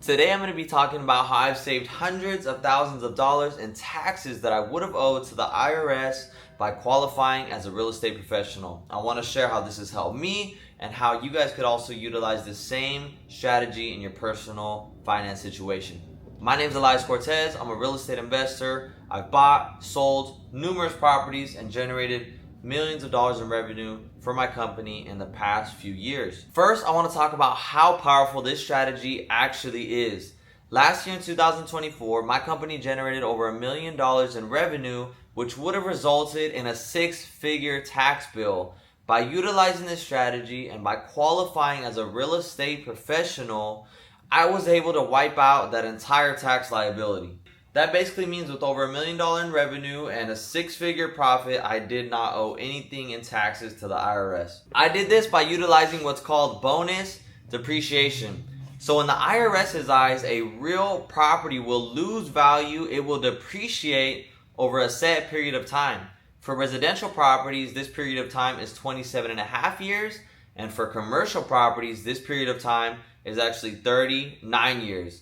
Today I'm going to be talking about how I've saved hundreds of thousands of dollars in taxes that I would have owed to the IRS by qualifying as a real estate professional. I want to share how this has helped me and how you guys could also utilize the same strategy in your personal finance situation. My name is Elias Cortez. I'm a real estate investor. I've bought, sold numerous properties and generated millions of dollars in revenue for my company in the past few years. First, I want to talk about how powerful this strategy actually is. Last year in 2024, my company generated over $1 million in revenue, which would have resulted in a six-figure tax bill. By utilizing this strategy and by qualifying as a real estate professional, I was able to wipe out that entire tax liability. That basically means with over $1 million in revenue and a six-figure profit, I did not owe anything in taxes to the IRS. I did this by utilizing what's called bonus depreciation. So in the IRS's eyes, a real property will lose value, it will depreciate over a set period of time. For residential properties, this period of time is 27 and a half years, and for commercial properties, this period of time is actually 39 years.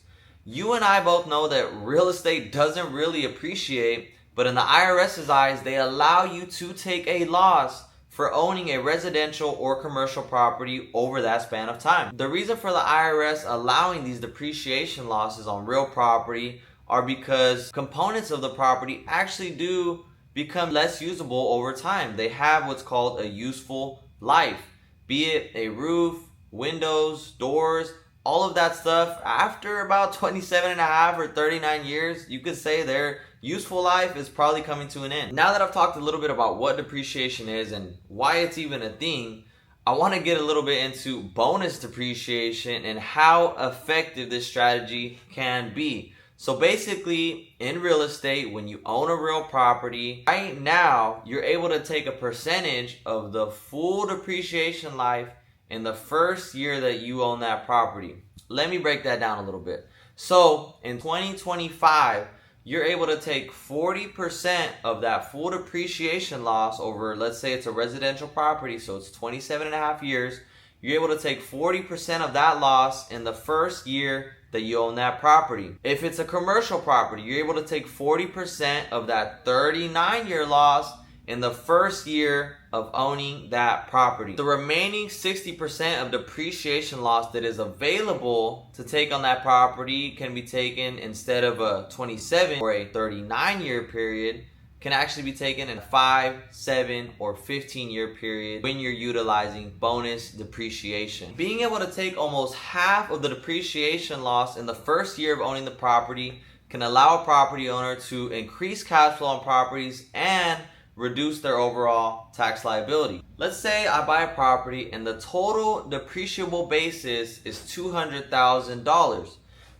You and I both know that real estate doesn't really appreciate, but in the IRS's eyes, they allow you to take a loss for owning a residential or commercial property over that span of time. The reason for the IRS allowing these depreciation losses on real property are because components of the property actually do become less usable over time. They have what's called a useful life, be it a roof, windows, doors, all of that stuff. After about 27 and a half or 39 years, you could say their useful life is probably coming to an end. Now that I've talked a little bit about what depreciation is and why it's even a thing, I want to get a little bit into bonus depreciation and how effective this strategy can be. So basically, in real estate, when you own a real property, right now, you're able to take a percentage of the full depreciation life in the first year that you own that property. Let me break that down a little bit. So in 2025, you're able to take 40% of that full depreciation loss over, let's say it's a residential property, so it's 27 and a half years. You're able to take 40% of that loss in the first year that you own that property. If it's a commercial property, you're able to take 40% of that 39-year loss in the first year of owning that property. The remaining 60% of depreciation loss that is available to take on that property can be taken instead of a 27 or a 39-year period, can actually be taken in a 5, 7, or 15-year period when you're utilizing bonus depreciation. Being able to take almost half of the depreciation loss in the first year of owning the property can allow a property owner to increase cash flow on properties and reduce their overall tax liability. Let's say I buy a property and the total depreciable basis is $200,000.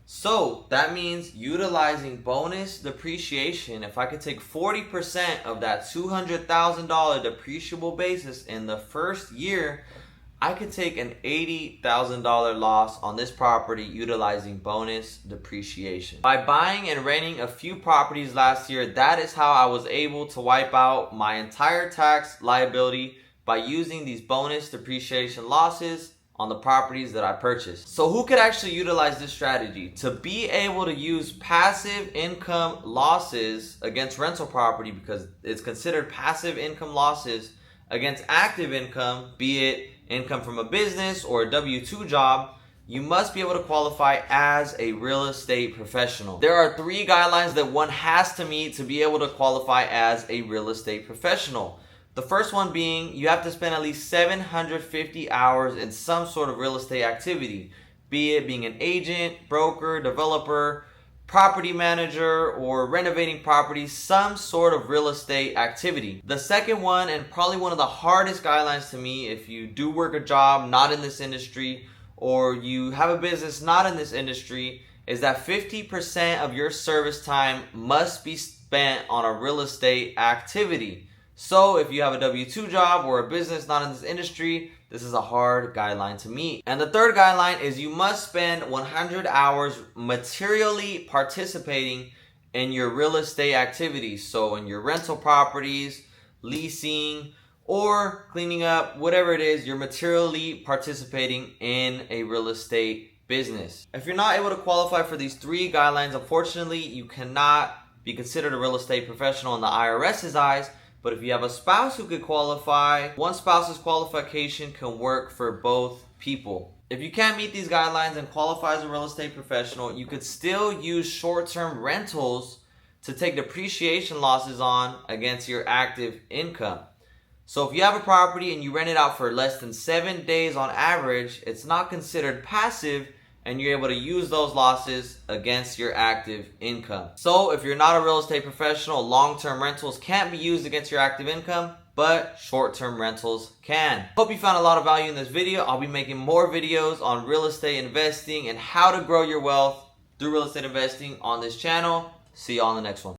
So that means utilizing bonus depreciation, if I could take 40% of that $200,000 depreciable basis in the first year, I could take an $80,000 loss on this property utilizing bonus depreciation. By buying and renting a few properties last year, that is how I was able to wipe out my entire tax liability by using these bonus depreciation losses on the properties that I purchased. So who could actually utilize this strategy? To be able to use passive income losses against rental property, because it's considered passive income losses against active income, be it income from a business or a W-2 job, you must be able to qualify as a real estate professional. There are 3 guidelines that one has to meet to be able to qualify as a real estate professional. The first one being you have to spend at least 750 hours in some sort of real estate activity, be it being an agent, broker, developer, property manager, or renovating properties, some sort of real estate activity. The second one, and probably one of the hardest guidelines to me, if you do work a job not in this industry or you have a business not in this industry, is that 50% of your service time must be spent on a real estate activity. So if you have a W-2 job or a business not in this industry, this is a hard guideline to meet. And the third guideline is you must spend 100 hours materially participating in your real estate activities. So in your rental properties, leasing, or cleaning up, whatever it is, you're materially participating in a real estate business. If you're not able to qualify for these 3 guidelines, unfortunately, you cannot be considered a real estate professional in the IRS's eyes. But if you have a spouse who could qualify, one spouse's qualification can work for both people. If you can't meet these guidelines and qualify as a real estate professional, you could still use short-term rentals to take depreciation losses on against your active income. So if you have a property and you rent it out for less than 7 days on average, it's not considered passive and you're able to use those losses against your active income. So if you're not a real estate professional, long-term rentals can't be used against your active income, but short-term rentals can. Hope you found a lot of value in this video. I'll be making more videos on real estate investing and how to grow your wealth through real estate investing on this channel. See you on the next one.